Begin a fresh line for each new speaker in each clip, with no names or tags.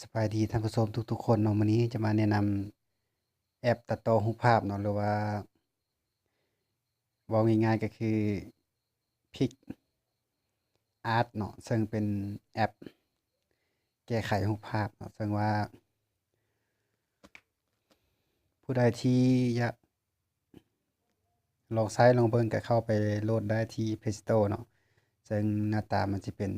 สบายดีท่านผู้ชมทุกๆคนเนาะมื้อนี้จะมาแนะนำแอปตัดต่อรูปภาพเนาะหรือว่าเว้าง่ายๆก็คือ PicArt เนาะซึ่งเป็นแอปแก้ไขรูปภาพเนาะซึ่งว่าผู้ใดที่อยากลองใช้ลองเบิ่งก็เข้าไปโหลดได้ที่ Play Store เนาะซึ่งหน้าตามันสิเป็น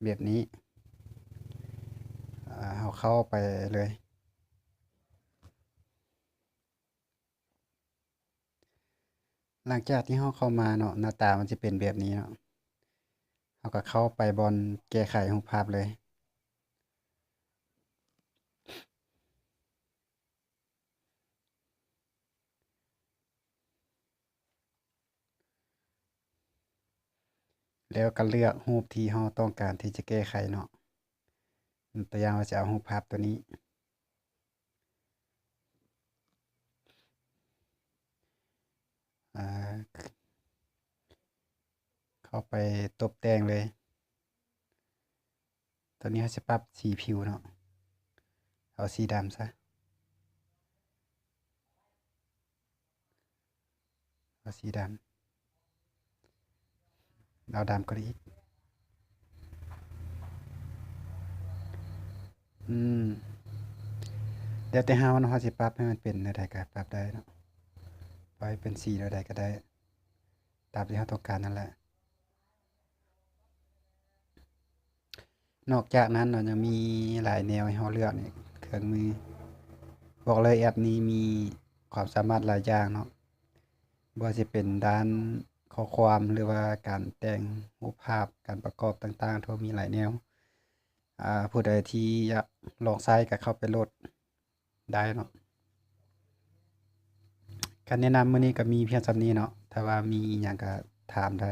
แบบนี้เราเข้าไปเลย หลังจากที่เราเข้ามาเนาะหน้าตามันจะเป็นแบบนี้เนาะเราก็เข้าไปบอนแก้ไขรูปภาพเลยแล้วก็เลือกรูปที่เราต้องการที่จะแก้ไขเนาะตัวอย่างว่าจะเอารูปภาพตัวนี้อ่าเข้าไปตกแต่งเลยตอนนี้เราจะปรับสีผิวเนาะเอาสีดำซะเอาสีดำเอาดำกว่านี้อีกอืมแล้วแต่เราเนาะเราสิปรับให้มันเป็นแนวใดก็ปรับได้เนาะปล่อยเป็นสีแนวใดก็ได้ตามที่เราต้องการนั่นแหละ นอกจากนั้นเนาะยังมีหลายแนวให้เราเลือกอีกเครื่องมือบอกเลยแอปนี้มีความสามารถหลายอย่างเนาะบ่ว่าสิเป็นด้านข้อความหรือว่าการแต่งรูปภาพการประกอบต่างๆทั่วมีหลายแนวผู้ใดที่อยากลองใช้ก็เข้าไปโหลดได้เนาะการแนะนำมื้อนี้ก็มีเพียงส่ำนี้เนาะถ้าว่ามีอิหยังก็ถามได้